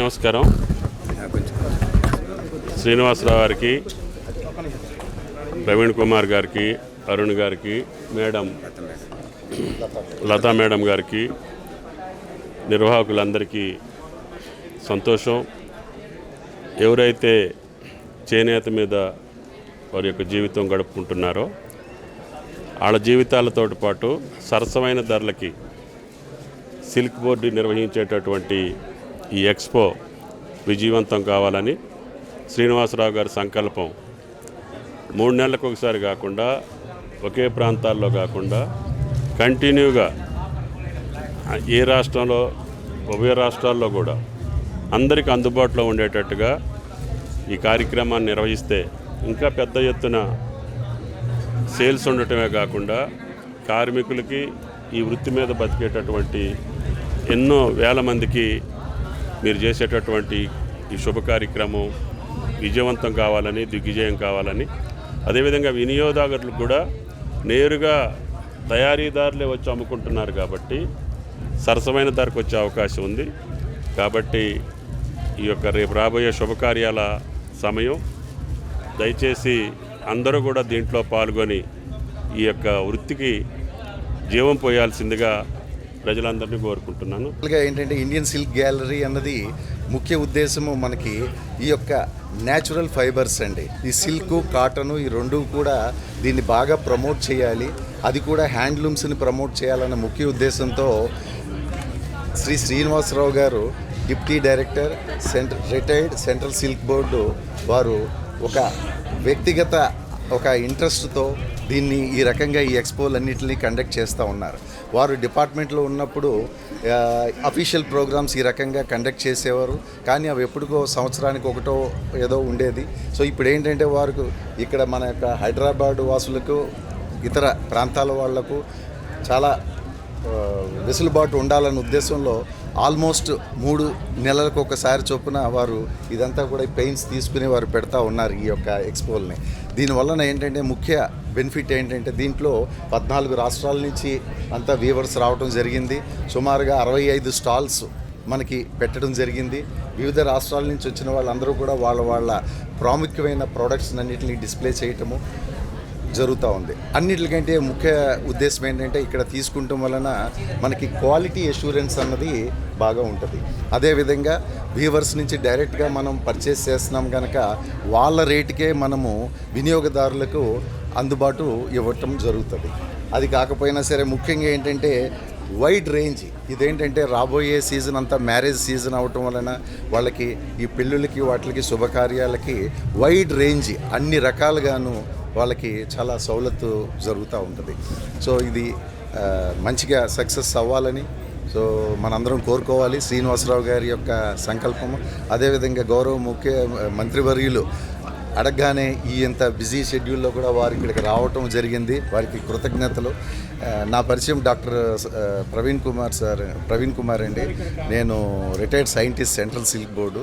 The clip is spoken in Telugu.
నమస్కారం. శ్రీనివాసరావు గారికి, ప్రవీణ్ కుమార్ గారికి, అరుణ్ గారికి, మేడం లతా మేడం గారికి, నిర్వాహకులందరికీ సంతోషం. ఎవరైతే చేనేత మీద వారి యొక్క జీవితం గడుపుకుంటున్నారో వాళ్ళ జీవితాలతో పాటు సరసమైన ధరలకి సిల్క్ బోర్డు నిర్వహించేటటువంటి ఈ ఎక్స్పో విజయవంతం కావాలని శ్రీనివాసరావు గారి సంకల్పం. 3 నెలలకు ఒకసారి కాకుండా, ఒకే ప్రాంతాల్లో కాకుండా కంటిన్యూగా ఏ రాష్ట్రంలో, ఉభయ రాష్ట్రాల్లో కూడా అందరికీ అందుబాటులో ఉండేటట్టుగా ఈ కార్యక్రమాన్ని నిర్వహిస్తే ఇంకా పెద్ద ఎత్తున సేల్స్ ఉండటమే కాకుండా కార్మికులకి, ఈ వృత్తి మీద బతికేటటువంటి ఎన్నో వేల మందికి మీరు చేసేటటువంటి ఈ శుభ కార్యక్రమం విజయవంతం కావాలని, దిగ్విజయం కావాలని, అదేవిధంగా వినియోగదారులకు కూడా నేరుగా తయారీదారులే వచ్చి అమ్ముకుంటున్నారు కాబట్టి సరసమైన ధరకు వచ్చే అవకాశం ఉంది. కాబట్టి ఈ యొక్క రేపు రాబోయే శుభకార్యాల సమయం, దయచేసి అందరూ కూడా దీంట్లో పాల్గొని ఈ యొక్క వృత్తికి జీవం పోయాల్సిందిగా ప్రజలందరినీ కోరుకుంటున్నాను. ఏంటంటే ఇండియన్ సిల్క్ గ్యాలరీ అన్నది ముఖ్య ఉద్దేశము మనకి ఈ యొక్క న్యాచురల్ ఫైబర్స్ అండి. ఈ సిల్క్, కాటను, ఈ రెండు కూడా దీన్ని బాగా ప్రమోట్ చేయాలి, అది కూడా హ్యాండ్లూమ్స్ని ప్రమోట్ చేయాలన్న ముఖ్య ఉద్దేశంతో శ్రీనివాసరావు గారు, deputy director, retired central silk board వారు ఒక వ్యక్తిగత ఇంట్రెస్ట్తో దీన్ని ఈ రకంగా ఈ ఎక్స్పోలన్నింటినీ కండక్ట్ చేస్తూ ఉన్నారు. వారు డిపార్ట్మెంట్లో ఉన్నప్పుడు అఫీషియల్ ప్రోగ్రామ్స్ ఈ రకంగా కండక్ట్ చేసేవారు, కానీ అవి ఎప్పుడుకో సంవత్సరానికి ఒకటో ఏదో ఉండేది. సో ఇప్పుడు ఏంటంటే వారికి ఇక్కడ మన యొక్క హైదరాబాద్ వాసులకు, ఇతర ప్రాంతాల వాళ్లకు చాలా వెసులుబాటు ఉండాలన్న ఉద్దేశంలో ఆల్మోస్ట్ 3 నెలలకు ఒకసారి చొప్పున వారు ఇదంతా కూడా పెయిన్స్ తీసుకుని వారు పెడతా ఉన్నారు ఈ యొక్క ఎక్స్పోల్ని. దీనివలన ఏంటంటే ముఖ్య బెనిఫిట్ ఏంటంటే దీంట్లో 14 రాష్ట్రాల నుంచి అంతా వీవర్స్ రావడం జరిగింది. సుమారుగా 65 స్టాల్స్ మనకి పెట్టడం జరిగింది. వివిధ రాష్ట్రాల నుంచి వచ్చిన వాళ్ళందరూ కూడా వాళ్ళ ప్రాముఖ్యమైన ప్రోడక్ట్స్ అన్నింటినీ డిస్ప్లే చేయటము జరుగుతూ ఉంది. అన్నిటికంటే ముఖ్య ఉద్దేశం ఏంటంటే ఇక్కడ తీసుకుంటాం వలన మనకి క్వాలిటీ అష్యూరెన్స్ అన్నది బాగా ఉంటుంది. అదేవిధంగా వీవర్స్ నుంచి డైరెక్ట్గా మనం పర్చేస్ చేస్తున్నాం కనుక వాళ్ళ రేటుకే మనము వినియోగదారులకు అందుబాటు ఇవ్వటం జరుగుతుంది. అది కాకపోయినా సరే ముఖ్యంగా ఏంటంటే వైడ్ రేంజ్, ఇదేంటంటే రాబోయే సీజన్ అంతా మ్యారేజ్ సీజన్ అవటం వలన వాళ్ళకి ఈ పెళ్ళిళ్ళకి, వాటికి, శుభకార్యాలకి వైడ్ రేంజ్ అన్ని రకాలుగాను వాళ్ళకి చాలా సౌలత్తు జరుగుతూ ఉంటుంది. సో ఇది మంచిగా సక్సెస్ అవ్వాలని మనందరం కోరుకోవాలి. శ్రీనివాసరావు గారి యొక్క సంకల్పము, అదేవిధంగా గౌరవ ముఖ్య మంత్రివర్యులు అడగగానే ఈ ఇంత బిజీ షెడ్యూల్లో కూడా వారు ఇక్కడికి రావటం జరిగింది. వారికి కృతజ్ఞతలు. నా పరిచయం డాక్టర్ ప్రవీణ్ కుమార్ అండి. నేను retired scientist, central silk board.